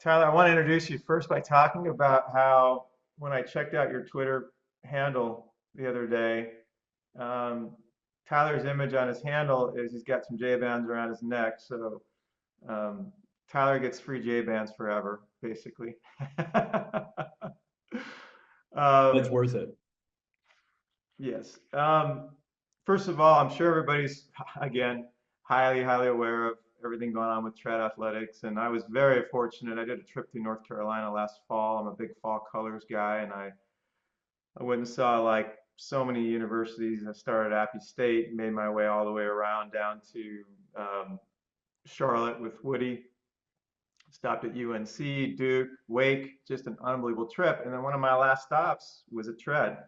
Tyler, I want to introduce you first by talking about how when I checked out your Twitter handle the other day, um, Tyler's image on his handle is he's got some J-bands around his neck. So um, Tyler gets free J-bands forever, basically. It's Um, worth it. yes. First of all, I'm sure everybody's, again, highly aware of everything going on with trad athletics. And I was very fortunate. I did a trip to North Carolina last fall. I'm a big fall colors guy, and I went and saw like so many universities. I started at Appy State, made my way all the way around down to Charlotte with Woody, stopped at UNC, Duke, Wake, just an unbelievable trip. And then one of my last stops was at Tread.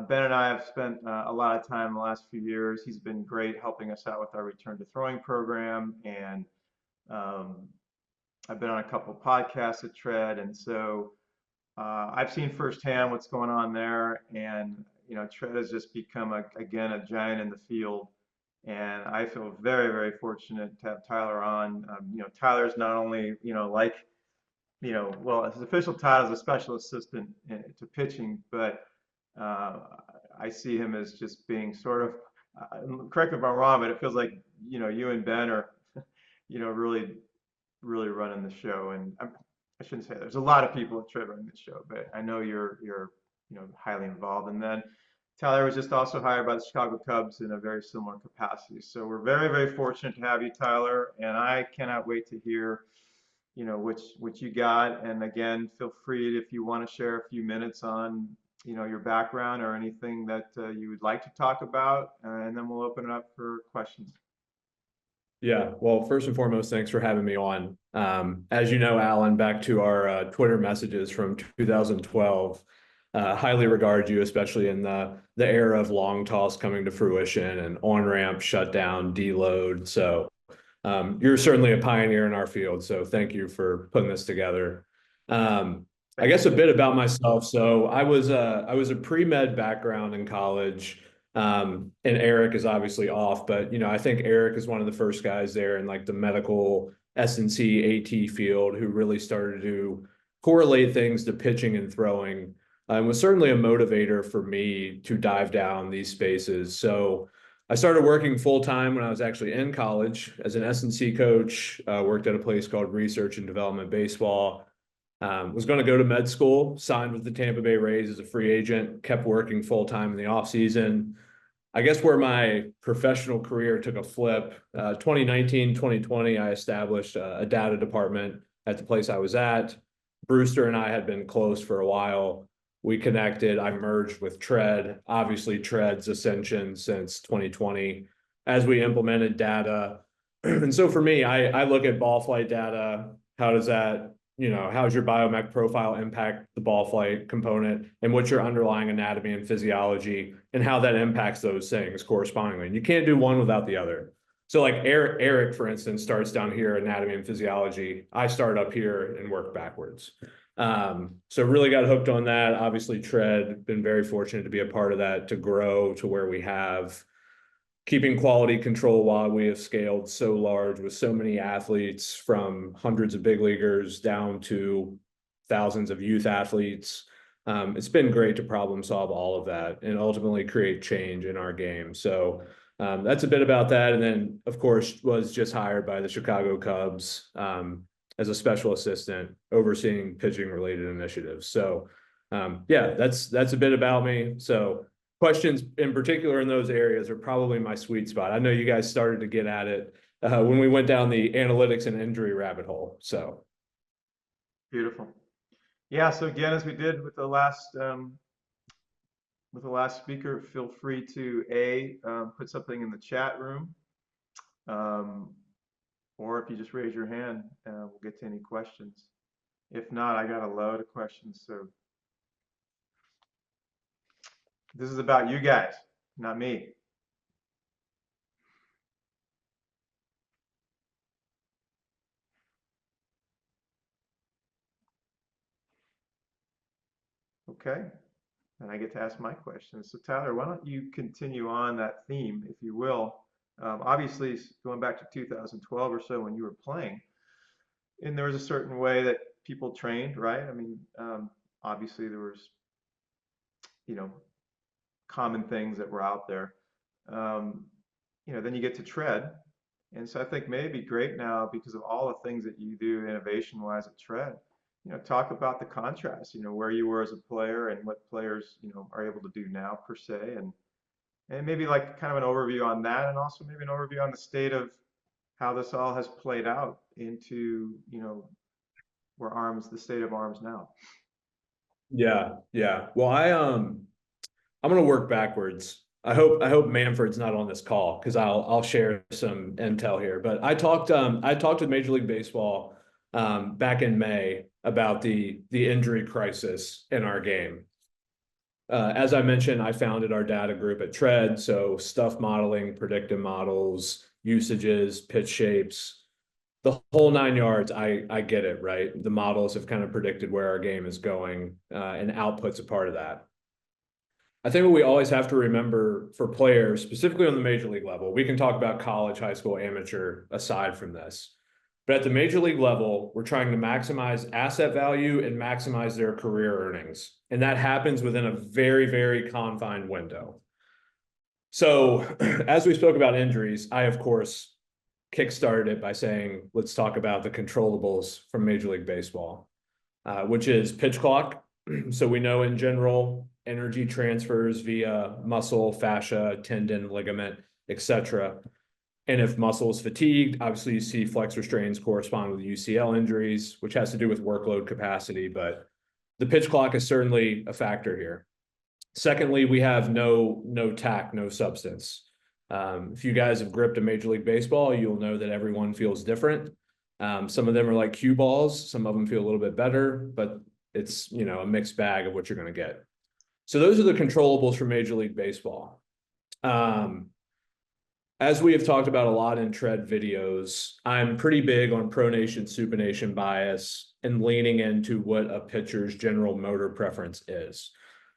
Ben and I have spent a lot of time in the last few years. He's been great helping us out with our return to throwing program, and um, I've been on a couple of podcasts at Tread, and so I've seen firsthand what's going on there. And Tread has just become again a giant in the field, and I feel very fortunate to have Tyler on. Tyler's not only like well, his official title is a special assistant to pitching, but uh, I see him as just being sort of, correct me if I'm wrong, but it feels like, you and Ben are, really running the show. And I shouldn't say that. There's a lot of people at Trevor in this show, but I know you're highly involved. And then Tyler was just also hired by the Chicago Cubs in a very similar capacity. So we're very fortunate to have you, Tyler, and I cannot wait to hear which you got. And again, feel free if you want to share a few minutes on, your background or anything that you would like to talk about, and then we'll open it up for questions. Yeah. Well, first and foremost, thanks for having me on. As you know, Alan, back to our Twitter messages from 2012, highly regard you, especially in the era of long toss coming to fruition and on ramp shutdown, deload. So you're certainly a pioneer in our field. So thank you for putting this together. I Thank guess you. a bit about myself. So I was a pre-med background in college. And Eric is obviously off, but I think Eric is one of the first guys there in like the medical S&C AT field who really started to correlate things to pitching and throwing, and was certainly a motivator for me to dive down these spaces. So I started working full time when I was actually in college as an S&C coach. Worked at a place called Research and Development Baseball. Was going to go to med school, signed with the Tampa Bay Rays as a free agent, kept working full time in the off season. I guess where my professional career took a flip, 2019, 2020, I established a data department at the place I was at. Brewster and I had been close for a while. We connected. I merged with Tread, obviously Tread's ascension since 2020 as we implemented data. And so for me, I look at ball flight data. How does that, how does your biomech profile impact the ball flight component, and what's your underlying anatomy and physiology and how that impacts those things correspondingly. And you can't do one without the other. So like Eric, for instance, starts down here, anatomy and physiology. I start up here and work backwards. So really got hooked on that. Obviously, Tread, been very fortunate to be a part of that, to grow to where we have, keeping quality control while we have scaled so large with so many athletes from hundreds of big leaguers down to thousands of youth athletes. It's been great to problem solve all of that and ultimately create change in our game. So that's a bit about that. And then, of course, was just hired by the Chicago Cubs as a special assistant overseeing pitching related initiatives. So yeah, that's a bit about me. So questions in particular in those areas are probably my sweet spot. I know you guys started to get at it when we went down the analytics and injury rabbit hole. So Beautiful. Yeah. So again, as we did with the last speaker, feel free to put something in the chat room, um, or if you just raise your hand, we'll get to any questions. If not, I got a load of questions. So this is about you guys, not me. Okay. And I get to ask my questions. So Tyler, why don't you continue on that theme, if you will? Obviously, going back to 2012 or so when you were playing, and there was a certain way that people trained, right? I mean, obviously there was, you know, common things that were out there. Um, then you get to tread. And so I think maybe great now because of all the things that you do innovation wise at tread. Talk about the contrast, where you were as a player and what players, are able to do now per se. And maybe like kind of an overview on that and also maybe an overview on the state of how this all has played out into, where the state of arms now. Yeah, yeah. Well, I'm gonna work backwards. I hope Manfred's not on this call because I'll share some intel here. But I talked with Major League Baseball back in May about the injury crisis in our game. As I mentioned, I founded our data group at Tread, so stuff modeling, predictive models, usages, pitch shapes, the whole 9 yards. I get it, right? The models have kind of predicted where our game is going, and output's a part of that. I think what we always have to remember for players, specifically on the major league level, we can talk about college, high school, amateur aside from this. But at the major league level, we're trying to maximize asset value and maximize their career earnings. And that happens within a very, very confined window. So, as we spoke about injuries, I, of course, kickstarted it by saying, let's talk about the controllables from Major League Baseball, which is pitch clock. So we know in general, energy transfers via muscle, fascia, tendon, ligament, etc. And if muscle is fatigued, obviously you see flexor strains correspond with UCL injuries, which has to do with workload capacity, but the pitch clock is certainly a factor here. Secondly, we have no tack, no substance. If you guys have gripped a Major League Baseball, you'll know that everyone feels different. Some of them are like cue balls. Some of them feel a little bit better, but it's, a mixed bag of what you're going to get. So those are the controllables for Major League Baseball. As we have talked about a lot in Tread videos, I'm pretty big on pronation, supination bias and leaning into what a pitcher's general motor preference is.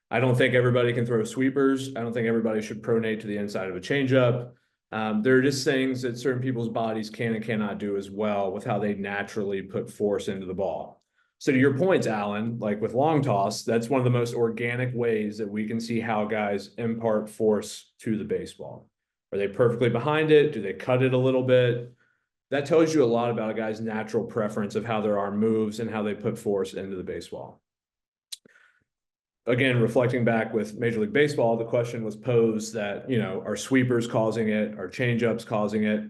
I don't think everybody can throw sweepers. I don't think everybody should pronate to the inside of a changeup. There are just things that certain people's bodies can and cannot do as well with how they naturally put force into the ball. So to your points, Alan, like with long toss, that's one of the most organic ways that we can see how guys impart force to the baseball. Are they perfectly behind it? Do they cut it a little bit? That tells you a lot about a guy's natural preference of how their arm moves and how they put force into the baseball. Again, reflecting back with Major League Baseball, the question was posed that, are sweepers causing it? Are changeups causing it?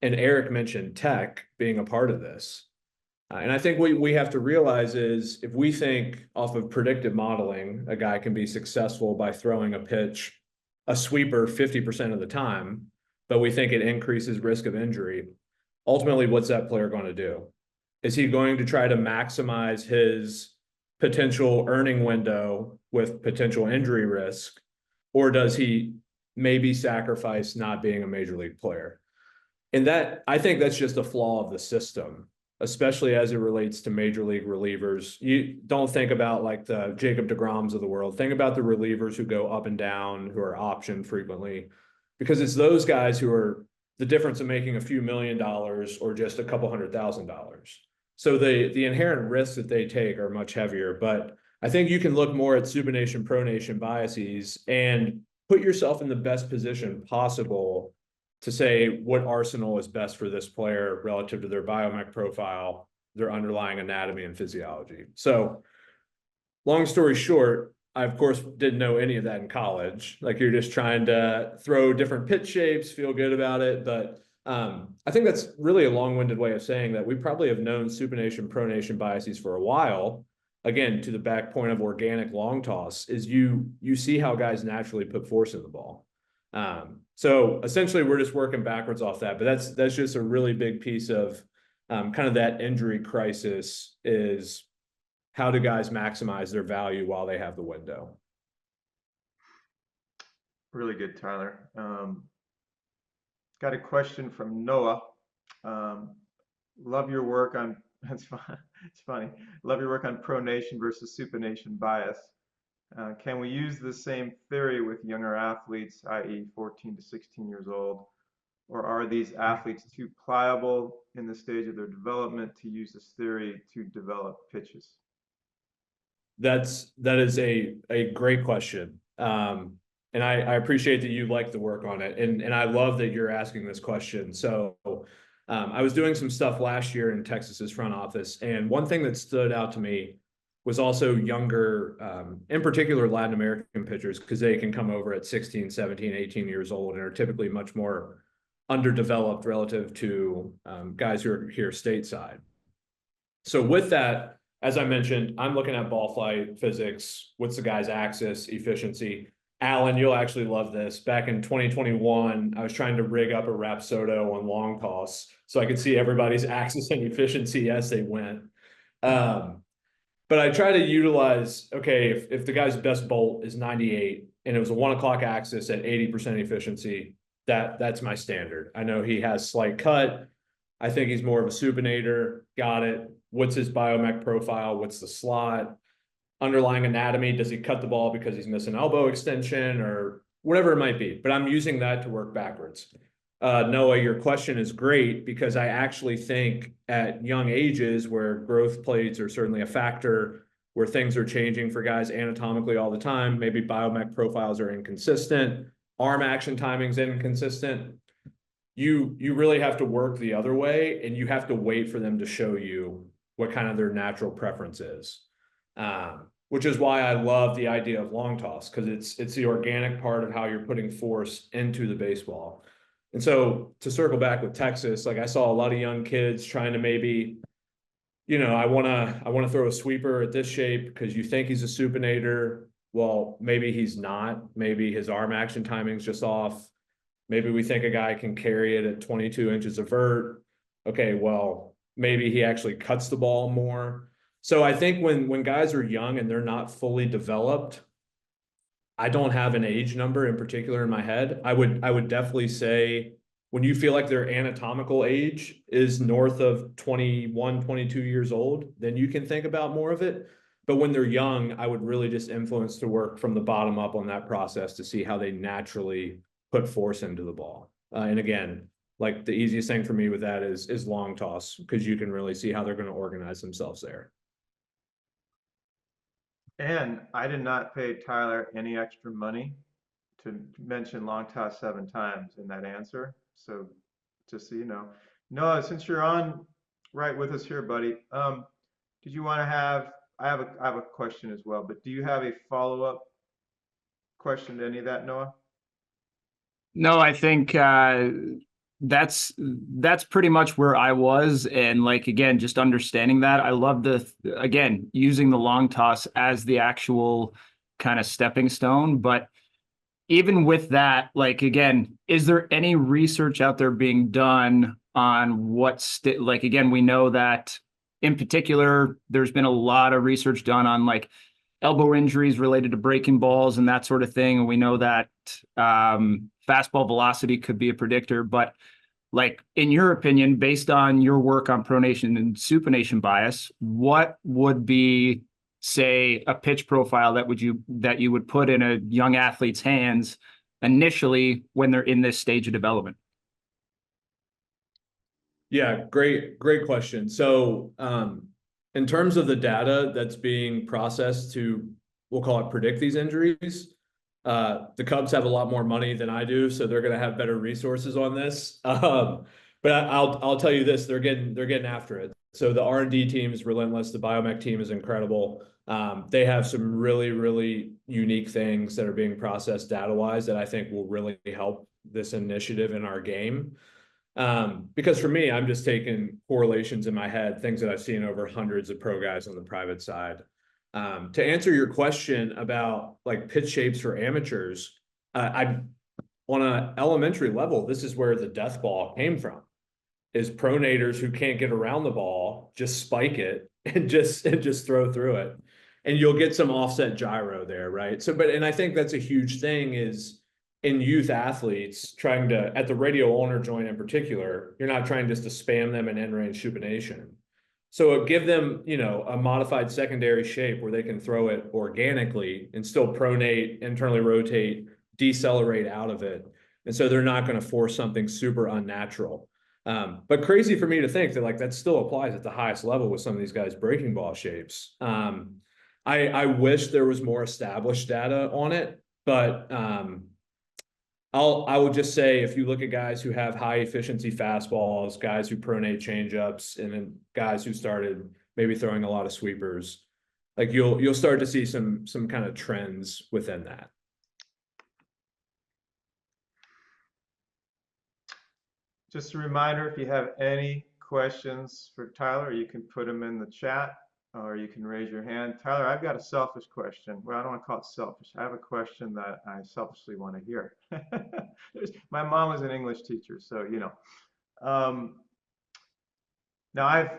And Eric mentioned tech being a part of this. And I think what we have to realize is if we think off of predictive modeling, a guy can be successful by throwing a pitch, a sweeper 50% of the time, but we think it increases risk of injury. Ultimately, what's that player going to do? Is he going to try to maximize his potential earning window with potential injury risk? Or does he maybe sacrifice not being a major league player? And that, I think that's just a flaw of the system, especially as it relates to major league relievers. You don't think about like the Jacob deGroms of the world. Think about the relievers who go up and down, who are optioned frequently, because it's those guys who are the difference of making a few $1 million or just a couple $100,000. So the inherent risks that they take are much heavier. But I think you can look more at supination, pronation biases and put yourself in the best position possible to say what arsenal is best for this player relative to their biomech profile, their underlying anatomy and physiology. So long story short, I of course didn't know any of that in college. Like you're just trying to throw different pitch shapes, feel good about it. But I think that's really a long-winded way of saying that we probably have known supination, pronation biases for a while. Again, to the back point of organic long toss is you see how guys naturally put force in the ball. So essentially we're just working backwards off that, but that's just a really big piece of kind of that injury crisis is how do guys maximize their value while they have the window? Really good, Tyler. Got a question from Noah. Um, love your work on, that's fun, it's funny. Love your work on pronation versus supination bias. Can we use the same theory with younger athletes, i.e. 14 to 16 years old? or are these athletes too pliable in the stage of their development to use this theory to develop pitches? That is a great question. And I appreciate that you like the work on it. And I love that you're asking this question. So I was doing some stuff last year in Texas's front office, and one thing that stood out to me was also younger, in particular Latin American pitchers, because they can come over at 16, 17, 18 years old and are typically much more underdeveloped relative to guys who are here stateside. So with that, as I mentioned, I'm looking at ball flight, physics, what's the guy's axis, efficiency. Alan, you'll actually love this. Back in 2021, I was trying to rig up a Rapsodo on long toss so I could see everybody's axis and efficiency as they went. But I try to utilize, okay, if the guy's best bolt is 98 and it was a 1 o'clock axis at 80% efficiency, that's my standard. I know he has slight cut. I think he's more of a supinator. Got it. What's his biomech profile? What's the slot? Underlying anatomy, does he cut the ball because he's missing elbow extension or whatever it might be? But I'm using that to work backwards. Noah, your question is great because I actually think at young ages where growth plates are certainly a factor, where things are changing for guys anatomically all the time, maybe biomech profiles are inconsistent, arm action timing's inconsistent. You really have to work the other way, and you have to wait for them to show you what kind of their natural preference is. Which is why I love the idea of long toss, because it's the organic part of how you're putting force into the baseball. And so to circle back with Texas, like I saw a lot of young kids trying to maybe, I want to throw a sweeper at this shape because you think he's a supinator. Well, maybe he's not. Maybe his arm action timing's just off. Maybe we think a guy can carry it at 22 inches of vert. Okay, well, maybe he actually cuts the ball more. So I think when guys are young and they're not fully developed, I don't have an age number in particular in my head. I would definitely say when you feel like their anatomical age is north of 21, 22 years old, then you can think about more of it. But when they're young, I would really just influence to work from the bottom up on that process to see how they naturally put force into the ball. And again, like the easiest thing for me with that is long toss, because you can really see how they're going to organize themselves there. And I did not pay Tyler any extra money to mention long toss 7 times in that answer. So just so you know. Noah, since you're on right with us here, buddy, did you want to I have a question as well, but do you have a follow-up question to any of that, Noah? No, I think that's pretty much where I was. And like, again, just understanding that, I love again, using the long toss as the actual kind of stepping stone. But even with that, like, again, is there any research out there being done on like, again, we know that in particular, there's been a lot of research done on like elbow injuries related to breaking balls and that sort of thing. And we know that fastball velocity could be a predictor, but like, in your opinion, based on your work on pronation and supination bias, what would be, say, a pitch profile that you would put in a young athlete's hands initially when they're in this stage of development? Yeah, great question. So in terms of the data that's being processed to, we'll call it predict these injuries, the Cubs have a lot more money than I do, so they're going to have better resources on this. But I'll tell you this: they're getting after it. So the R&D team is relentless. The biomech team is incredible. They have some really unique things that are being processed data-wise that I think will really help this initiative in our game. Because for me, I'm just taking correlations in my head, things that I've seen over hundreds of pro guys on the private side. To answer your question about like pitch shapes for amateurs, on an elementary level, this is where the death ball came from, is pronators who can't get around the ball, just spike it and just throw through it. And you'll get some offset gyro there, right? And I think that's a huge thing is in youth athletes trying to, at the radial ulnar joint in particular, you're not trying just to spam them in end range supination. So give them, a modified secondary shape where they can throw it organically and still pronate, internally rotate, decelerate out of it. And so they're not going to force something super unnatural. But crazy for me to think that like that still applies at the highest level with some of these guys' breaking ball shapes. I wish there was more established data on it, but I will just say if you look at guys who have high efficiency fastballs, guys who pronate changeups, and then guys who started maybe throwing a lot of sweepers, like you'll start to see some kind of trends within that. Just a reminder, if you have any questions for Tyler, you can put them in the chat or you can raise your hand. Tyler, I've got a selfish question. Well, I don't want to call it selfish. I have a question that I selfishly want to hear. My mom was an English teacher, so you know. Now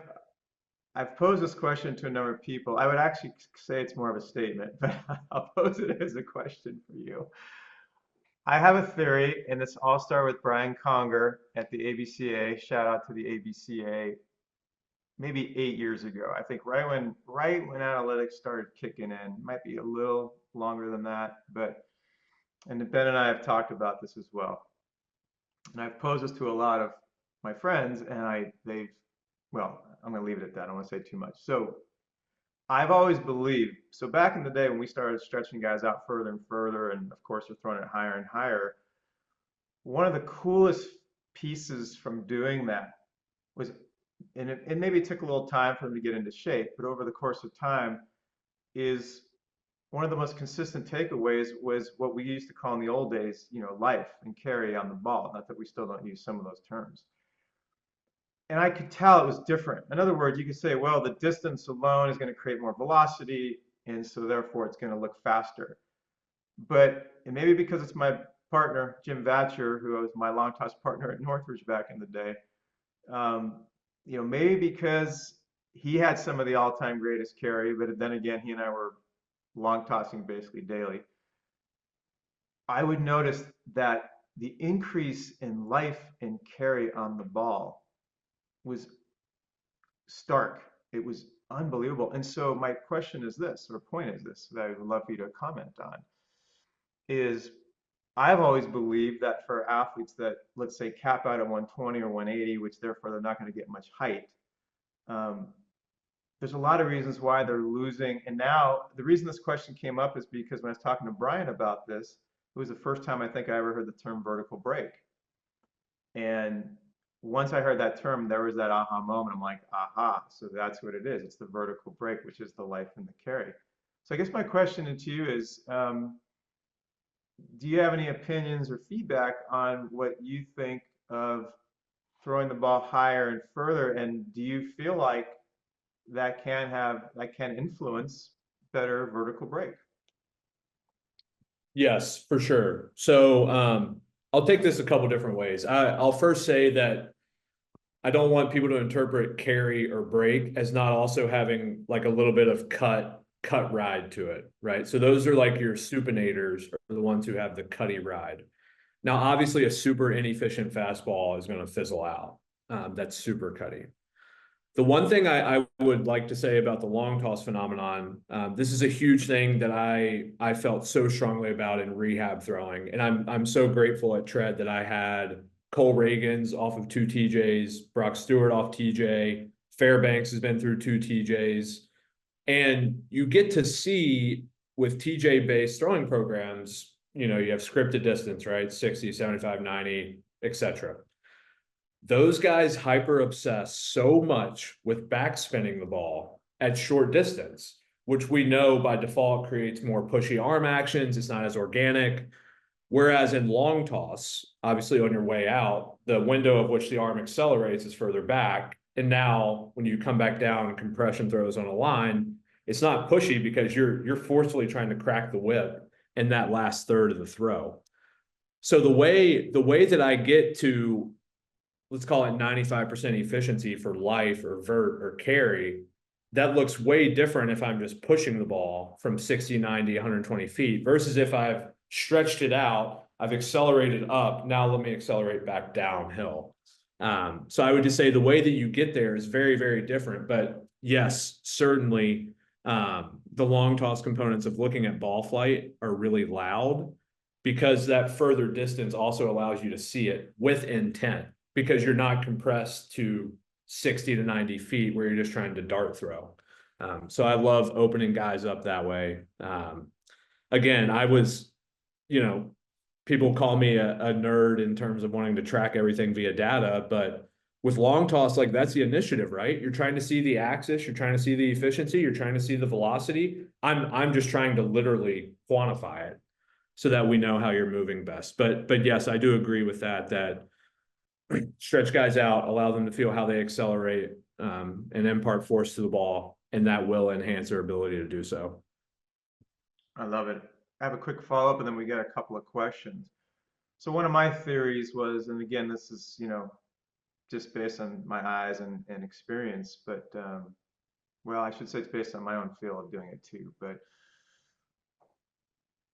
I've posed this question to a number of people. I would actually say it's more of a statement, but I'll pose it as a question for you. I have a theory, and this all started with Brian Conger at the ABCA. Shout out to the ABCA. Maybe 8 years ago, I think right when analytics started kicking in. Might be a little longer than that, but and Ben and I have talked about this as well. And I've posed this to a lot of my friends, and well, I'm going to leave it at that. I don't want to say too much. So I've always believed, so back in the day when we started stretching guys out further and further, and of course we're throwing it higher and higher, one of the coolest pieces from doing that was, and it maybe took a little time for them to get into shape, but over the course of time, is one of the most consistent takeaways was what we used to call in the old days, life and carry on the ball. Not that we still don't use some of those terms. And I could tell it was different. In other words, you could say, well, the distance alone is going to create more velocity, and so therefore it's going to look faster. But and maybe because it's my partner, Jim Vatcher, who was my long toss partner at Northridge back in the day, maybe because he had some of the all-time greatest carry, but then again, he and I were long tossing basically daily. I would notice that the increase in life and carry on the ball was stark. It was unbelievable. And so my question is this, or point is this, that I would love for you to comment on, is I've always believed that for athletes that, let's say, cap out at 120 or 180, which therefore they're not going to get much height, there's a lot of reasons why they're losing. And now the reason this question came up is because when I was talking to Brian about this, it was the first time I think I ever heard the term vertical break. And once I heard that term, there was that aha moment. I'm like, aha, so that's what it is. It's the vertical break, which is the life and the carry. So I guess my question to you is, do you have any opinions or feedback on what you think of throwing the ball higher and further? And do you feel like that can influence better vertical break? Yes, for sure. So I'll take this a couple different ways. I'll first say that I don't want people to interpret carry or break as not also having like a little bit of cut ride to it, right? So those are like your supinators, or the ones who have the cutty ride. Now, obviously, a super inefficient fastball is going to fizzle out. That's super cutty. The one thing I would like to say about the long toss phenomenon, this is a huge thing that I felt so strongly about in rehab throwing, and I'm so grateful at Tread that I had Cole Reagans off of 2 TJs, Brock Stewart off TJ, Fairbanks has been through 2 TJs, and you get to see with TJ-based throwing programs, you have scripted distance, right? 60, 75, 90, etc. Those guys hyper obsess so much with backspinning the ball at short distance, which we know by default creates more pushy arm actions. It's not as organic. Whereas in long toss, obviously on your way out, the window of which the arm accelerates is further back. And now when you come back down and compression throws on a line, it's not pushy because you're forcefully trying to crack the whip in that last third of the throw. So the way that I get to, let's call it 95% efficiency for life or vert or carry, that looks way different if I'm just pushing the ball from 60, 90, 120 feet versus if I've stretched it out, I've accelerated up, now let me accelerate back downhill. So I would just say the way that you get there is very, very different. But yes, certainly the long toss components of looking at ball flight are really loud. because that further distance also allows you to see it with intent, because you're not compressed to 60 to 90 feet where you're just trying to dart throw. So I love opening guys up that way. Again, I was, people call me a nerd in terms of wanting to track everything via data, but with long toss, like that's the initiative, right? You're trying to see the axis, you're trying to see the efficiency, you're trying to see the velocity. I'm just trying to literally quantify it so that we know how you're moving best. But yes, I do agree with that stretch guys out, allow them to feel how they accelerate, and impart force to the ball, and that will enhance their ability to do so. I love it. I have a quick follow-up and then we got a couple of questions. So one of my theories was, and again, this is, just based on my eyes and experience, but well, I should say it's based on my own feel of doing it too. But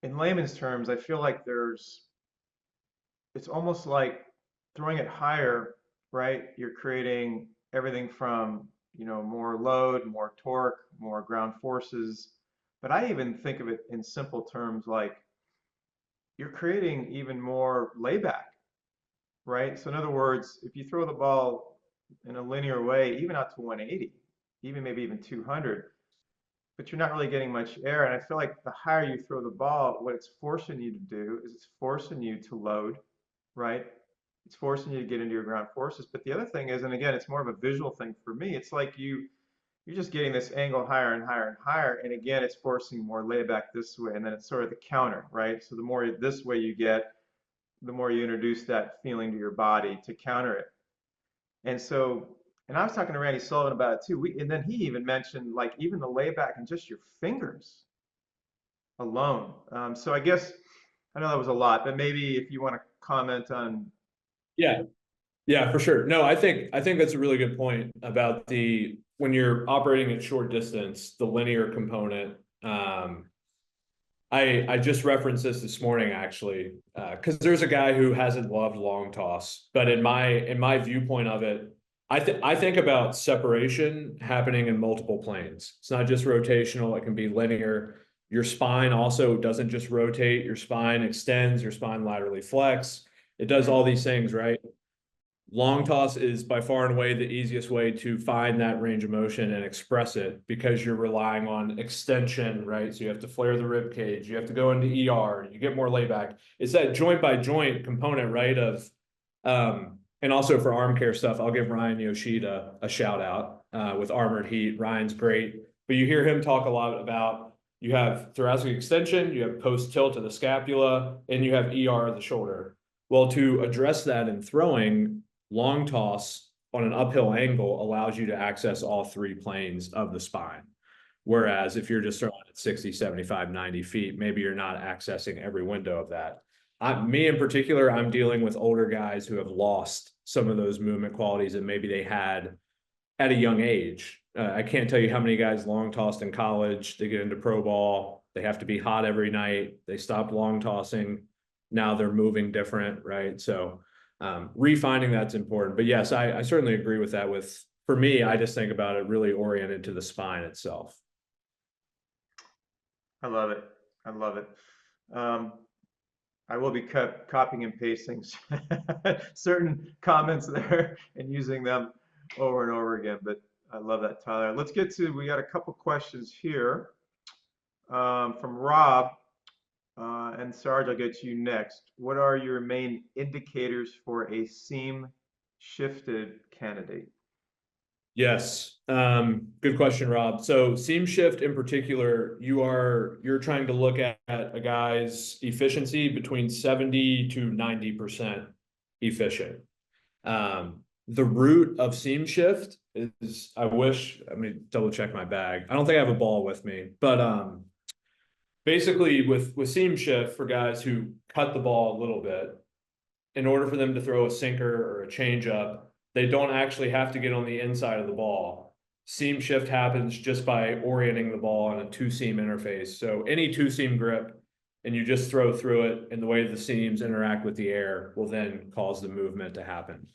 in layman's terms, I feel like it's almost like throwing it higher, right? You're creating everything from, more load, more torque, more ground forces. But I even think of it in simple terms like you're creating even more layback, right? So in other words, if you throw the ball in a linear way, even out to 180, even maybe even 200, but you're not really getting much air. And I feel like the higher you throw the ball, what it's forcing you to do is it's forcing you to load, right? It's forcing you to get into your ground forces. But the other thing is, and again, it's more of a visual thing for me, it's like you're just getting this angle higher and higher and higher. And again, it's forcing more layback this way. And then it's sort of the counter, right? So the more this way you get, the more you introduce that feeling to your body to counter it. And so, and I was talking to Randy Sullivan about it too. And then he even mentioned like even the layback and just your fingers alone. So I guess I know that was a lot, but maybe if you want to comment on. Yeah, yeah, for sure. No, I think that's a really good point about when you're operating at short distance, the linear component. I just referenced this morning actually, because there's a guy who hasn't loved long toss, but in my viewpoint of it, I think about separation happening in multiple planes. It's not just rotational; it can be linear. Your spine also doesn't just rotate; your spine extends, your spine laterally flex. It does all these things, right? Long toss is by far and away the easiest way to find that range of motion and express it because you're relying on extension, right? So you have to flare the rib cage, you have to go into ER, you get more layback. It's that joint by joint component, right? And also for arm care stuff, I'll give Ryan Yoshida a shout out with Armored Heat. Ryan's great, but you hear him talk a lot about you have thoracic extension, you have post tilt of the scapula, and you have ER of the shoulder. Well, to address that in throwing, long toss on an uphill angle allows you to access all three planes of the spine. Whereas if you're just throwing at 60, 75, 90 feet, maybe you're not accessing every window of that. Me in particular, I'm dealing with older guys who have lost some of those movement qualities that maybe they had at a young age. I can't tell you how many guys long tossed in college. They get into pro ball. They have to be hot every night. They stopped long tossing. Now they're moving different, right? So refining that's important. But yes, I certainly agree with that. For me, I just think about it really oriented to the spine itself. I love it. I love it. I will be copying and pasting certain comments there and using them over and over again. But I love that, Tyler. We got a couple questions here from Rob. And Sarge, I'll get to you next. What are your main indicators for a seam shifted candidate? Yes. Good question, Rob. So seam shift in particular, you're trying to look at a guy's efficiency between 70 to 90% efficient. The root of seam shift is, let me double check my bag. I don't think I have a ball with me, but basically with seam shift for guys who cut the ball a little bit, in order for them to throw a sinker or a changeup, they don't actually have to get on the inside of the ball. Seam shift happens just by orienting the ball on a two seam interface. So any two seam grip, and you just throw through it, and the way the seams interact with the air will then cause the movement to happen.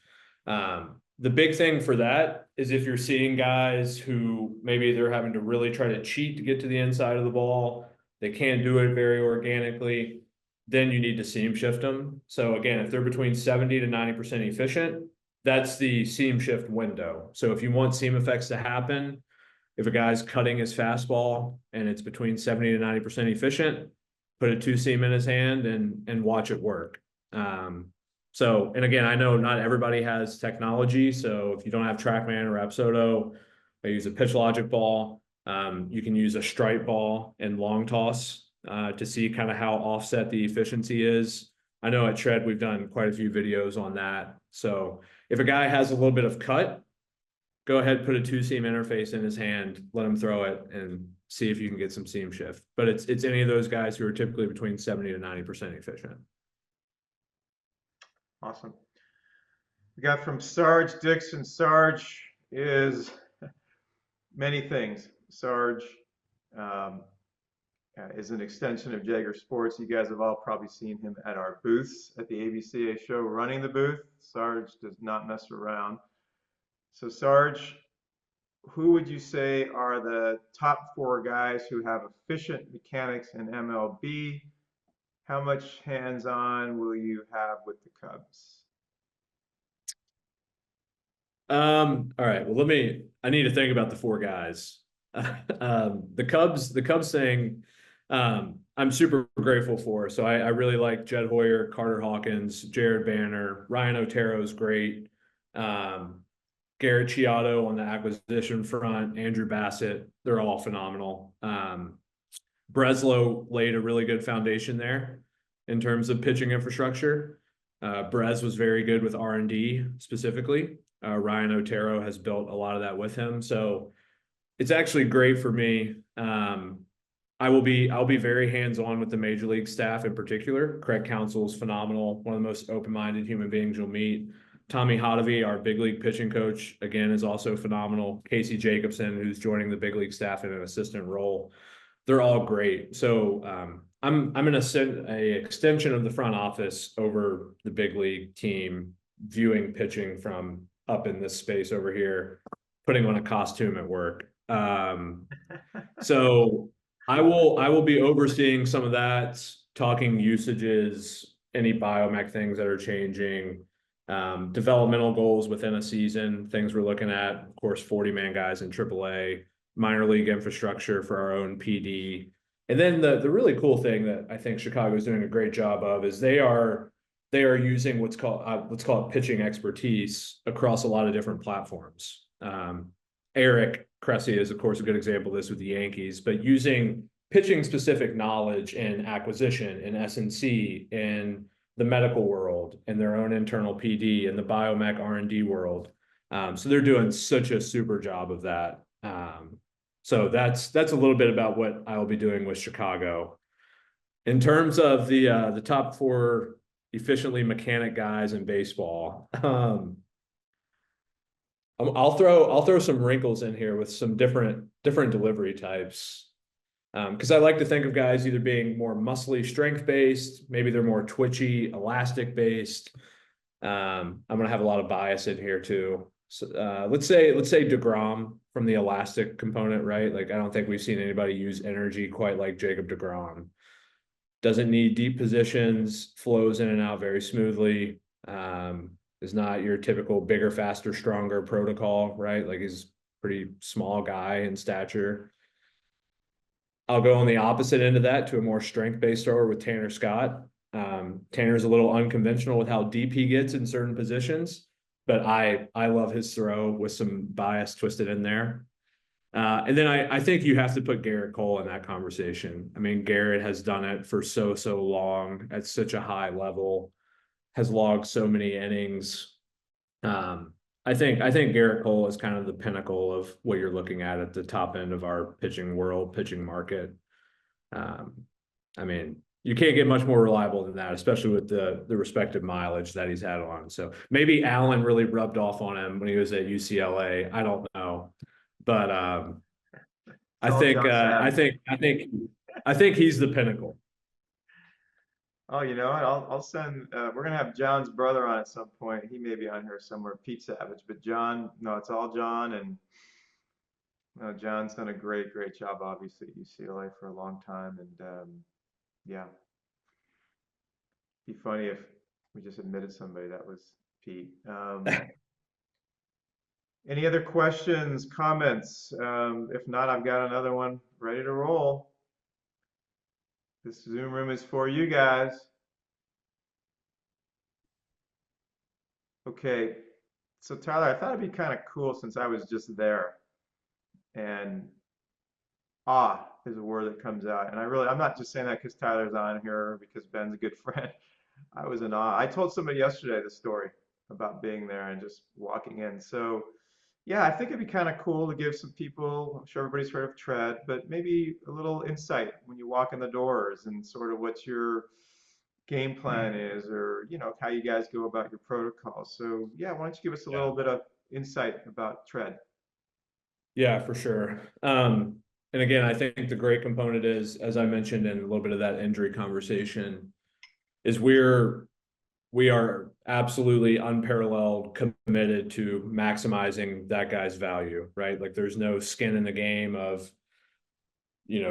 The big thing for that is if you're seeing guys who maybe they're having to really try to cheat to get to the inside of the ball, they can't do it very organically. then you need to seam shift them. So again, if they're between 70 to 90% efficient, that's the seam shift window. So if you want seam effects to happen, if a guy's cutting his fastball and it's between 70 to 90% efficient, put a two seam in his hand and watch it work. So, and again, I know not everybody has technology. So if you don't have TrackMan or Rapsodo, I use a pitch logic ball. You can use a stripe ball and long toss to see kind of how offset the efficiency is. I know at Shred, we've done quite a few videos on that. So if a guy has a little bit of cut, go ahead, put a two seam interface in his hand, let him throw it and see if you can get some seam shift. But it's any of those guys who are typically between 70 to 90% efficient. Awesome. We got from Sarge Dixon. Sarge is many things. Sarge um, is an extension of Jaeger Sports. You guys have all probably seen him at our booths at the ABCA show running the booth. Sarge does not mess around. So Sarge, who would you say are the top four guys who have efficient mechanics in MLB? How much hands-on will you have with the Cubs? All right. Well, I need to think about the four guys. The Cubs thing, I'm super grateful for. So I really like Jed Hoyer, Carter Hawkins, Jared Banner, Ryan Otero's great. Garrett Chiato on the acquisition front, Andrew Bassett, they're all phenomenal. Breslow laid a really good foundation there in terms of pitching infrastructure. Brez was very good with R&D specifically. Ryan Otero has built a lot of that with him. So it's actually great for me. I'll be very hands-on with the major league staff in particular. Craig Counsell is phenomenal, one of the most open-minded human beings you'll meet. Tommy Hotovy, our big league pitching coach, again, is also phenomenal. Casey Jacobson, who's joining the big league staff in an assistant role. They're all great. So I'm going to send a extension of the front office over the big league team, viewing pitching from up in this space over here, putting on a costume at work. So I will be overseeing some of that, talking usages, any biomech things that are changing, developmental goals within a season, things we're looking at, of course, 40-man guys in AAA, minor league infrastructure for our own PD. And then the really cool thing that I think Chicago is doing a great job of is they are using let's call it pitching expertise across a lot of different platforms. Eric Cressy is, of course, a good example of this with the Yankees, but using pitching specific knowledge in acquisition, in S&C, in the medical world, in their own internal PD, in the biomech R&D world. So they're doing such a super job of that. So that's a little bit about what I'll be doing with Chicago. In terms of the top four efficiently mechanic guys in baseball, I'll throw some wrinkles in here with some different delivery types. Because I like to think of guys either being more muscly strength based, maybe they're more twitchy, elastic based. I'm gonna have a lot of bias in here too. So let's say DeGrom from the elastic component, right? Like I don't think we've seen anybody use energy quite like Jacob DeGrom. Doesn't need deep positions, flows in and out very smoothly. Is not your typical bigger, faster, stronger protocol, right? Like he's a pretty small guy in stature. I'll go on the opposite end of that to a more strength-based thrower with Tanner Scott. Tanner's a little unconventional with how deep he gets in certain positions, but I love his throw with some bias twisted in there. And then I think you have to put Garrett Cole in that conversation. I mean, Garrett has done it for so long at such a high level, has logged so many innings. I think Garrett Cole is kind of the pinnacle of what you're looking at the top end of our pitching world, pitching market. I mean, you can't get much more reliable than that, especially with the respective mileage that he's had on. So maybe Allen really rubbed off on him when he was at UCLA. I don't know, but I think he's the pinnacle. Oh, you know what? I'll send. We're gonna have John's brother on at some point. He may be on here somewhere, Pete Savage. But John, no, it's all John, and John's done a great job, obviously at UCLA for a long time, and yeah, Be funny if we just admitted somebody that was Pete. Any other questions, comments? If not, I've got another one ready to roll. This Zoom room is for you guys. Okay, so Tyler, I thought it'd be kind of cool since I was just there, and is a word that comes out. And I'm not just saying that because Tyler's on here, because Ben's a good friend. I was in awe. I told somebody yesterday the story about being there and just walking in. So, yeah, I think it'd be kind of cool to give some people, I'm sure everybody's heard of Tread, but maybe a little insight when you walk in the doors and sort of what your game plan is, or, how you guys go about your protocols. So, yeah, why don't you give us a Yeah. little bit of insight about Tread? Yeah, for sure. And again, I think the great component is, as I mentioned in a little bit of that injury conversation, is we are absolutely unparalleled committed to maximizing that guy's value, right? Like there's no skin in the game of,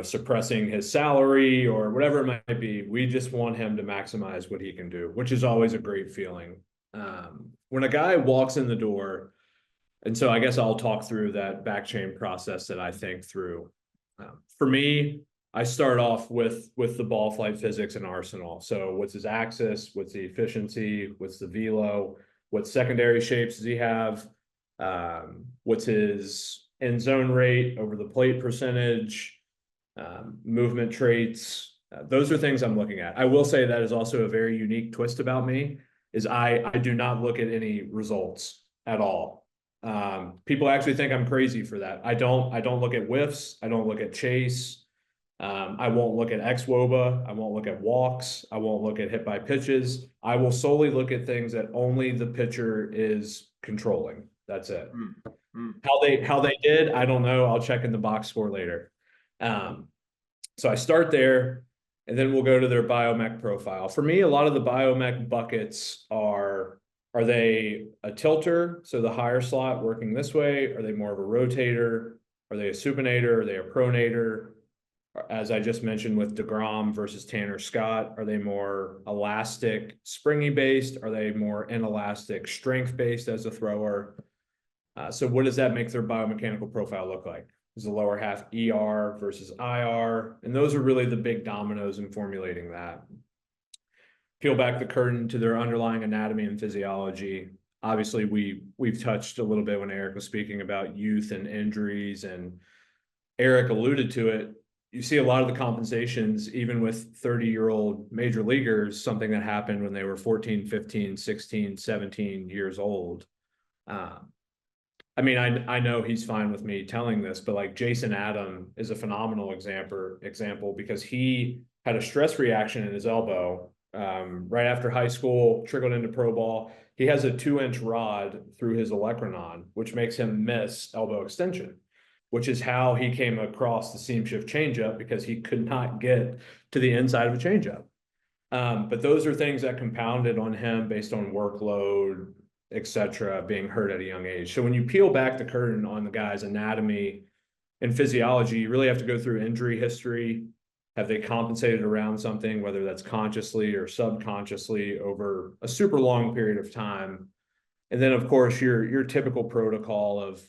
suppressing his salary or whatever it might be. We just want him to maximize what he can do, which is always a great feeling. When a guy walks in the door, and so I guess I'll talk through that back chain process that I think through. For me, I start off with the ball flight physics and arsenal. So what's his axis? What's the efficiency? What's the velo? What secondary shapes does he have? What's his end zone rate over the plate percentage? Movement traits. Those are things I'm looking at. I will say that is also a very unique twist about me, is I do not look at any results at all. People actually think I'm crazy for that. I don't look at whiffs. I don't look at chase. I won't look at xwOBA. I won't look at walks. I won't look at hit by pitches. I will solely look at things that only the pitcher is controlling. That's it. Mm. How they did, I don't know. I'll check in the box score later. So I start there, and then we'll go to their biomech profile. For me, a lot of the biomech buckets are they a tilter, so the higher slot working this way? Are they more of a rotator? Are they a supinator? Are they a pronator? As I just mentioned with DeGrom versus Tanner Scott, are they more elastic, springy based? Are they more inelastic, strength based as a thrower? So what does that make their biomechanical profile look like? Is the lower half ER versus IR? And those are really the big dominoes in formulating that. Peel back the curtain to their underlying anatomy and physiology. Obviously, we've touched a little bit when Eric was speaking about youth and injuries, and Eric alluded to it. You see a lot of the compensations, even with 30-year-old major leaguers, something that happened when they were 14, 15, 16, 17 years old. I mean, I know he's fine with me telling this, but like Jason Adam is a phenomenal example because he had a stress reaction in his elbow right after high school, trickled into pro ball. He has a 2-inch rod through his olecranon, which makes him miss elbow extension, which is how he came across the seam shift changeup, because he could not get to the inside of a changeup. But those are things that compounded on him based on workload, etc., being hurt at a young age. So when you peel back the curtain on the guy's anatomy and physiology, you really have to go through injury history. Have they compensated around something, whether that's consciously or subconsciously over a super long period of time? And then, of course, your typical protocol of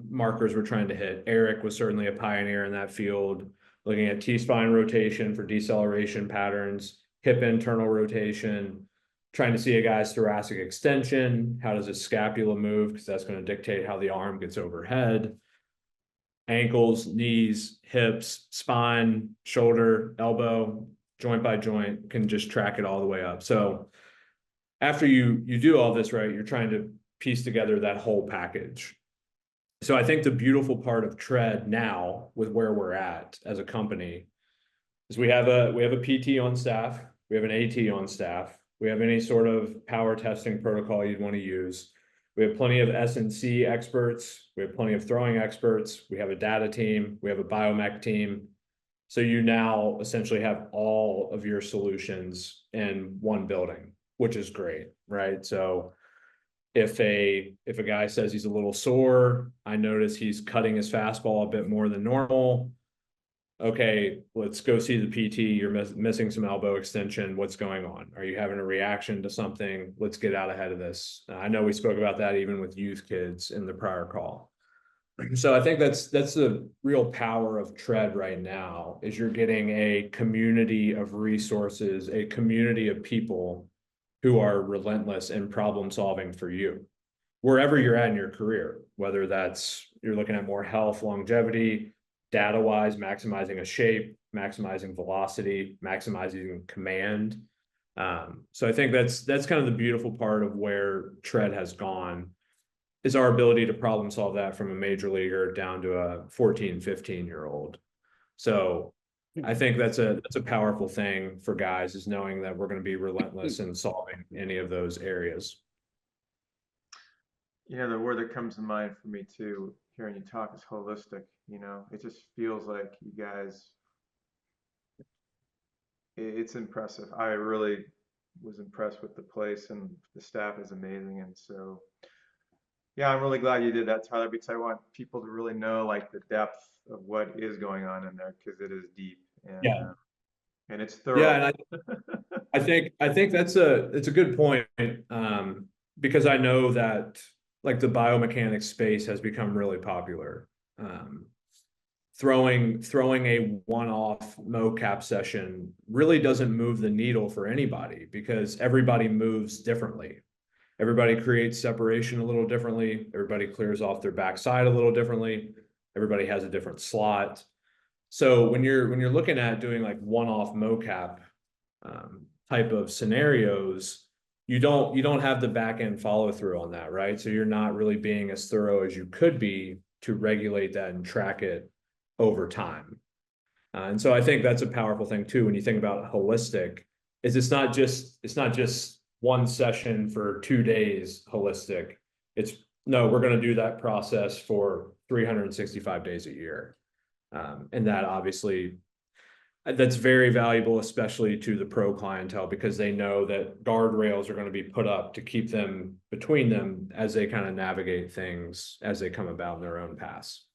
markers we're trying to hit. Eric was certainly a pioneer in that field, looking at T-spine rotation for deceleration patterns, hip internal rotation, trying to see a guy's thoracic extension. How does his scapula move? Because that's going to dictate how the arm gets overhead. Ankles, knees, hips, spine, shoulder, elbow, joint by joint, can just track it all the way up. So after you do all this, right, you're trying to piece together that whole package. So I think the beautiful part of Tread now, with where we're at as a company, is we have a PT on staff, we have an AT on staff, we have any sort of power testing protocol you'd want to use. We have plenty of S&C experts, we have plenty of throwing experts, we have a data team, we have a biomech team. So you now essentially have all of your solutions in one building, which is great, right? So if a guy says he's a little sore, I notice he's cutting his fastball a bit more than normal. okay, let's go see the PT. You're missing some elbow extension. What's going on? Are you having a reaction to something? Let's get out ahead of this. I know we spoke about that even with youth kids in the prior call. So I think that's the real power of Tread right now, is you're getting a community of resources, a community of people who are relentless in problem solving for you, wherever you're at in your career, whether that's you're looking at more health, longevity, data wise, maximizing a shape, maximizing velocity, maximizing command. So I think that's kind of the beautiful part of where Tread has gone, is our ability to problem solve that from a major leaguer down to a 14, 15-year-old. So I think that's a powerful thing for guys, is knowing that we're going to be relentless in solving any of those areas. You know, the word that comes to mind for me too, hearing you talk, is holistic. You know, it just feels like you guys, it's impressive. I really was impressed with the place, and the staff is amazing. And so, yeah, I'm really glad you did that, Tyler, because I want people to really know like the depth of what is going on in there, because it is deep Yeah. and it's Yeah. thorough. And I think it's a good point, because I know that like the biomechanics space has become really popular. Throwing a one-off mocap session really doesn't move the needle for anybody, because everybody moves differently. Everybody creates separation a little differently. Everybody clears off their backside a little differently. Everybody has a different slot. So when you're looking at doing like one-off mocap type of scenarios, you don't have the back end follow through on that, right? So you're not really being as thorough as you could be to regulate that and track it over time. And so I think that's a powerful thing too, when you think about holistic, is it's not just one session for 2 days holistic. It's no, we're going to do that process for 365 days a year. And that obviously, that's very valuable, especially to the pro clientele, because they know that guardrails are going to be put up to keep them between them as they kind of navigate things as they come about in their own paths.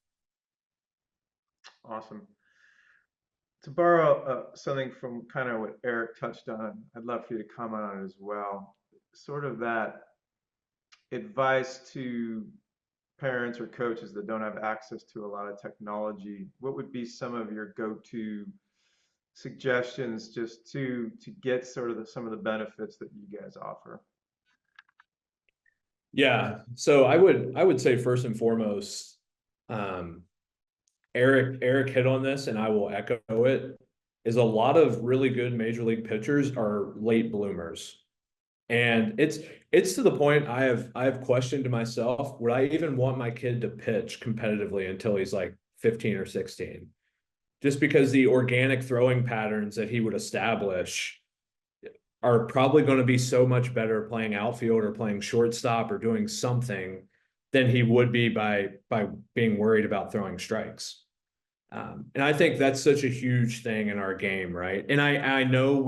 Awesome. To borrow something from kind of what Eric touched on, I'd love for you to comment on it as well. Sort of that advice to parents or coaches that don't have access to a lot of technology. What would be some of your go-to suggestions just to get sort of some of the benefits that you guys offer? Yeah, so I would say first and foremost, Eric hit on this, and I will echo it, is a lot of really good major league pitchers are late bloomers. And it's to the point I have questioned to myself, would I even want my kid to pitch competitively until he's like 15 or 16? Just because the organic throwing patterns that he would establish are probably going to be so much better playing outfield or playing shortstop or doing something than he would be by being worried about throwing strikes. And I think that's such a huge thing in our game, right? And I know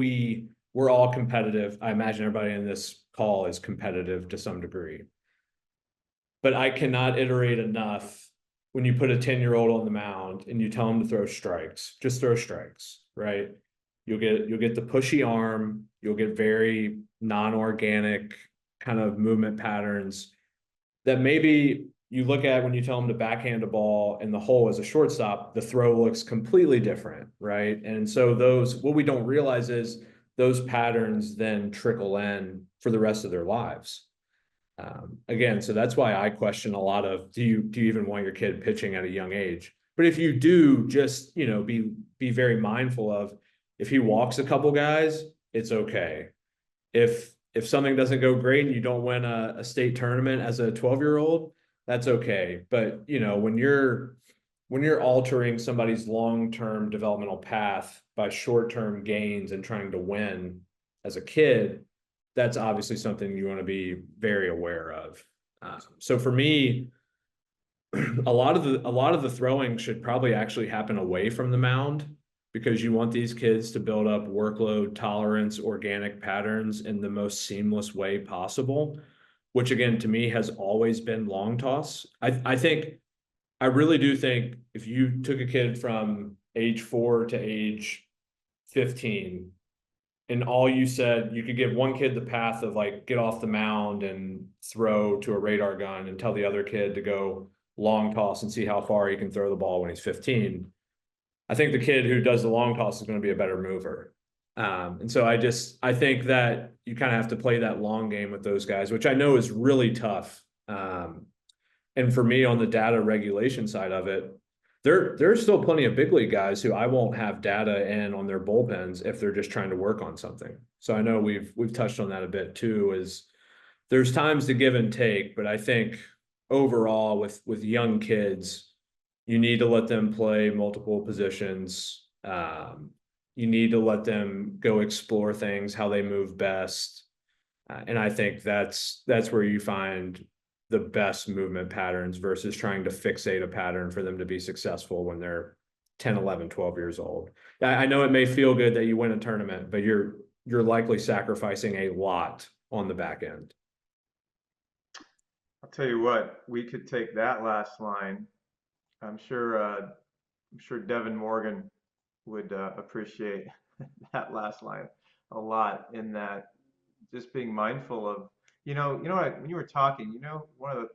we're all competitive. I imagine everybody in this call is competitive to some degree. But I cannot iterate enough when you put a 10-year-old on the mound and you tell him to throw strikes, just throw strikes, right? You'll get the pushy arm, you'll get very non-organic kind of movement patterns that maybe you look at when you tell them to backhand a ball in the hole as a shortstop, the throw looks completely different, right? And so what we don't realize is those patterns then trickle in for the rest of their lives. Again, so that's why I question a lot of, do you even want your kid pitching at a young age? But if you do, just, be very mindful of, if he walks a couple guys, it's okay. If something doesn't go great and you don't win a state tournament as a 12-year-old, that's okay. But when you're altering somebody's long-term developmental path by short-term gains and trying to win as a kid, that's obviously something you want to be very aware of. So for me, a lot of the throwing should probably actually happen away from the mound, because you want these kids to build up workload tolerance, organic patterns in the most seamless way possible, which again, to me, has always been long toss. I really do think if you took a kid from age 4 to age 15, and all you said, you could give one kid the path of like get off the mound and throw to a radar gun, and tell the other kid to go long toss and see how far he can throw the ball when he's 15. I think the kid who does the long toss is going to be a better mover. And so I think that you kind of have to play that long game with those guys, which I know is really tough. And for me, on the data regulation side of it, there's still plenty of big league guys who I won't have data in on their bullpens if they're just trying to work on something. So I know we've touched on that a bit too, is there's times to give and take, but I think overall with young kids, you need to let them play multiple positions. You need to let them go explore things, how they move best. And I think that's where you find the best movement patterns versus trying to fixate a pattern for them to be successful when they're 10, 11, 12 years old. I know it may feel good that you win a tournament, but you're likely sacrificing a lot on the back end. I'll tell you what, we could take that last line. I'm sure Devin Morgan would appreciate that last line a lot, in that just being mindful of, when you were talking, one of the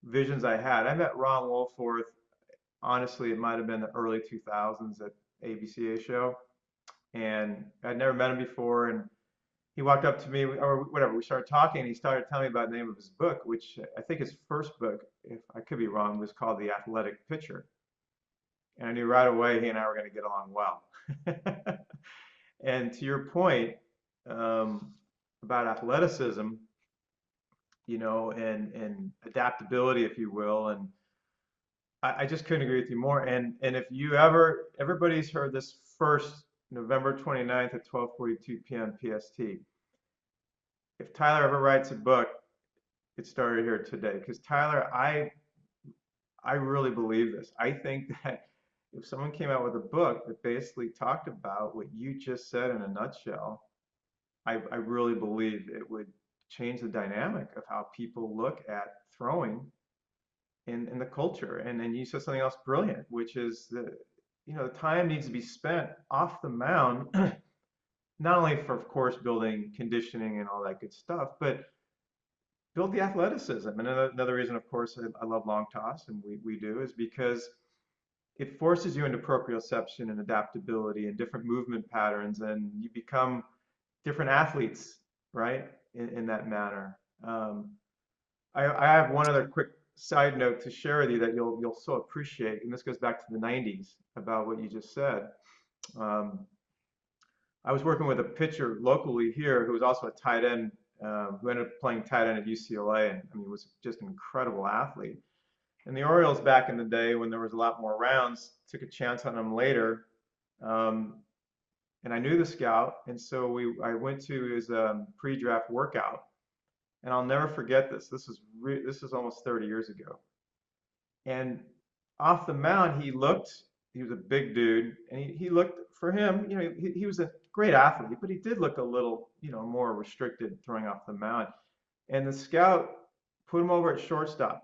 visions I had, I met Ron Wolforth, honestly, it might have been the early 2000s at ABCA show, and I'd never met him before, and he walked up to me, or whatever, we started talking, and he started telling me about the name of his book, which I think his first book, if I could be wrong, was called The Athletic Pitcher. And I knew right away he and I were going to get along well. And to your point, about athleticism, and adaptability, if you will, and I just couldn't agree with you more. And if everybody's heard this first November 29th at 12:42 p.m. PST. If Tyler ever writes a book, it started here today. Because Tyler, I really believe this. I think that if someone came out with a book that basically talked about what you just said in a nutshell, I really believe it would change the dynamic of how people look at throwing in the culture. And then you said something else brilliant, which is the time needs to be spent off the mound, not only for, of course, building conditioning and all that good stuff, but build the athleticism. And another reason, of course, I love long toss, and we do, is because it forces you into proprioception and adaptability and different movement patterns, and you become different athletes, right? In that manner. I have one other quick side note to share with you that you'll so appreciate, and this goes back to the 90s about what you just said. I was working with a pitcher locally here who was also a tight end, who ended up playing tight end at UCLA, and I mean, was just an incredible athlete. And the Orioles back in the day, when there was a lot more rounds, took a chance on him later. And I knew the scout, and so I went to his pre-draft workout, and I'll never forget this. This is almost 30 years ago. And off the mound, he was a big dude, and he looked, for him, he was a great athlete, but he did look a little, more restricted throwing off the mound. And the scout put him over at shortstop.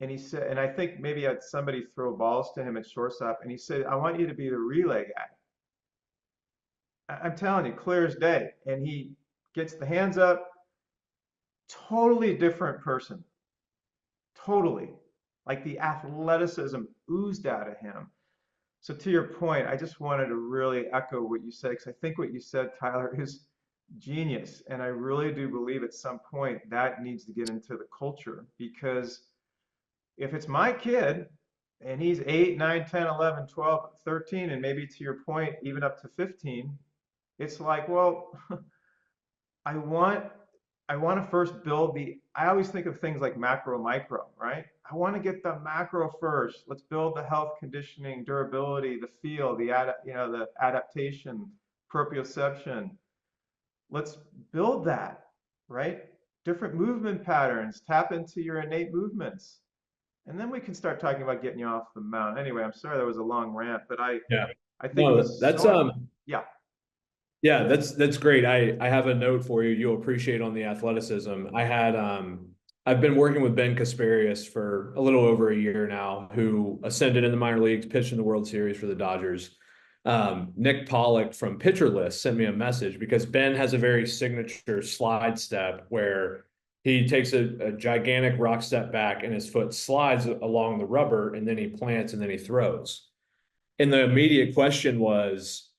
And he said, and I think maybe had somebody throw balls to him at shortstop, and he said, "I want you to be the relay guy." I'm telling you, clear as day. And he gets the hands up, totally different person. Totally. Like the athleticism oozed out of him. So to your point, I just wanted to really echo what you said, because I think what you said, Tyler, is genius. And I really do believe at some point that needs to get into the culture, because if it's my kid and he's 8, 9, 10, 11, 12, 13, and maybe to your point, even up to 15, it's like, well, I want to first build I always think of things like macro, micro, right? I want to get the macro first. Let's build the health, conditioning, durability, the feel, the adaptation, proprioception. Let's build that, right? Different movement patterns, tap into your innate movements. And then we can start talking about getting you off the mound. Anyway, I'm sorry that was a long rant, but I think it was that's yeah. Yeah, that's great. I have a note for you. You'll appreciate on the athleticism. I I've been working with Ben Kasperius for a little over a year now, who ascended in the minor leagues, pitched in the World Series for the Dodgers. Nick Pollock from Pitcher List sent me a message because Ben has a very signature slide step where he takes a gigantic rock step back and his foot slides along the rubber, and then he plants and then he throws. And the immediate question was,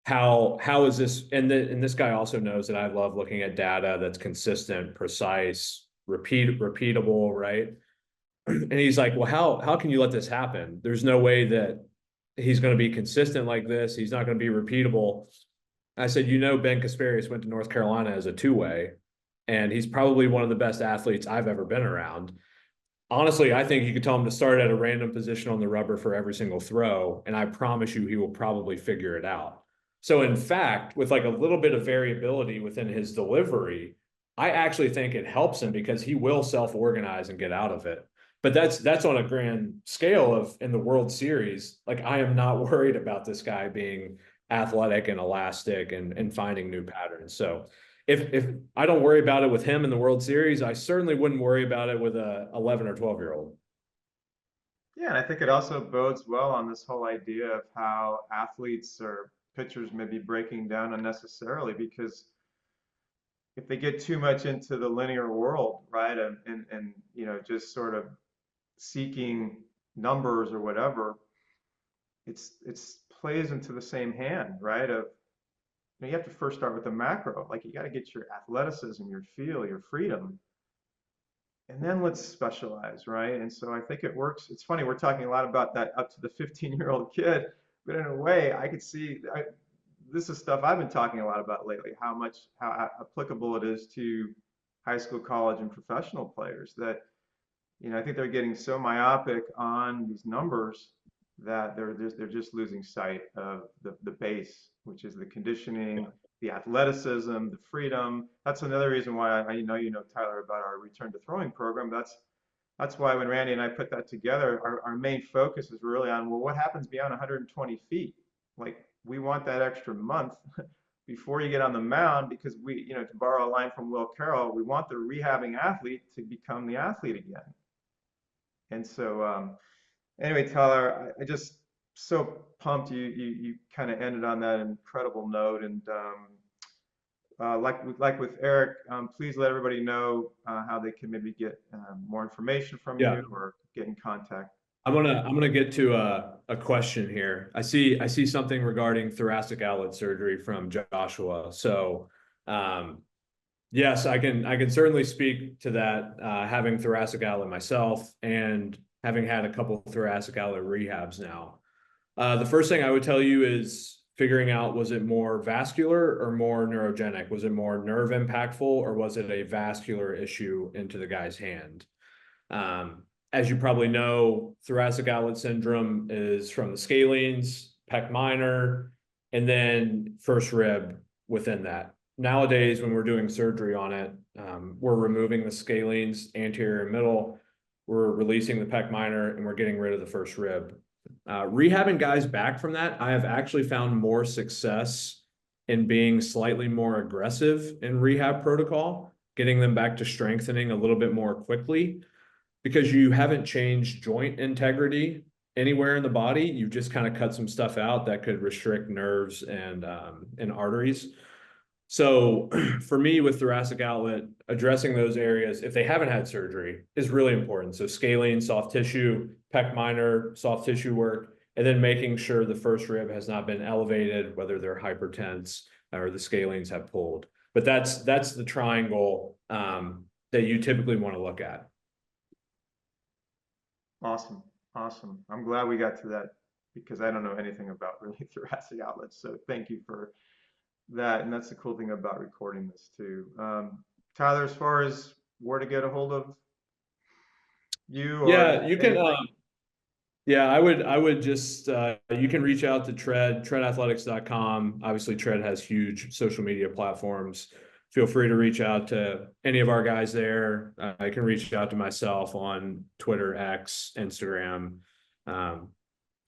how is this? And this guy also knows that I love looking at data that's consistent, precise, repeatable, right? And he's like, well, how can you let this happen? There's no way that he's going to be consistent like this. He's not going to be repeatable. I said, Ben Kasperius went to North Carolina as a two-way, and he's probably one of the best athletes I've ever been around. Honestly, I think you could tell him to start at a random position on the rubber for every single throw, and I promise you he will probably figure it out. So in fact, with like a little bit of variability within his delivery, I actually think it helps him because he will self-organize and get out of it. But that's on a grand scale of in the World Series. Like, I am not worried about this guy being athletic and elastic and finding new patterns. So if I don't worry about it with him in the World Series, I certainly wouldn't worry about it with a 11 or 12-year-old. Yeah, and I think it also bodes well on this whole idea of how athletes or pitchers may be breaking down unnecessarily, because if they get too much into the linear world, right, and just sort of seeking numbers or whatever, it's plays into the same hand, right? Of you have to first start with the macro. Like, you got to get your athleticism, your feel, your freedom, and then let's specialize, right? And so I think it works. It's funny, we're talking a lot about that up to the 15-year-old kid, but in a way, I could see this is stuff I've been talking a lot about lately, how applicable it is to high school, college, and professional players. That I think they're getting so myopic on these numbers that they're just losing sight of the base, which is the conditioning, the athleticism, the freedom. That's another reason why I know Tyler, about our return to throwing program. That's why when Randy and I put that together, our main focus is really on, well, what happens beyond 120 feet? Like, we want that extra month before you get on the mound, because to borrow a line from Will Carroll, we want the rehabbing athlete to become the athlete again. And so, anyway, Tyler, I just so pumped you kind of ended on that incredible note. And like with Eric, please let everybody know how they can maybe get more information from Yeah. you or get in contact. I'm gonna get to a question here. I see something regarding thoracic outlet surgery from Joshua. So yes, I can certainly speak to that, having thoracic outlet myself and having had a couple thoracic outlet rehabs now. The first thing I would tell you is figuring out, was it more vascular or more neurogenic? Was it more nerve impactful, or was it a vascular issue into the guy's hand? As you probably know, thoracic outlet syndrome is from the scalenes, pec minor, and then first rib within that. Nowadays, when we're doing surgery on it, we're removing the scalenes, anterior and middle, we're releasing the pec minor, and we're getting rid of the first rib. Rehabbing guys back from that, I have actually found more success in being slightly more aggressive in rehab protocol, getting them back to strengthening a little bit more quickly, because you haven't changed joint integrity anywhere in the body. You've just kind of cut some stuff out that could restrict nerves and arteries. So for me, with thoracic outlet, addressing those areas, if they haven't had surgery, is really important. So scalene, soft tissue, pec minor, soft tissue work, and then making sure the first rib has not been elevated, whether they're hypertense or the scalenes have pulled. But that's the triangle that you typically want to look at. Awesome. Awesome. I'm glad we got to that, because I don't know anything about really thoracic outlets. So thank you for that. And that's the cool thing about recording this too. Tyler, as far as where to get a hold of you or Yeah, you can. anything? Yeah, I would just you can reach out to treadathletics.com. Obviously, Tread has huge social media platforms. Feel free to reach out to any of our guys there. I can reach out to myself on Twitter, X, Instagram.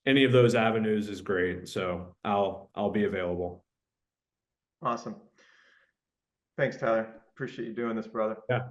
Any of those avenues is great. So I'll be available. Awesome. Thanks, Tyler. Appreciate you doing this, brother. Yeah.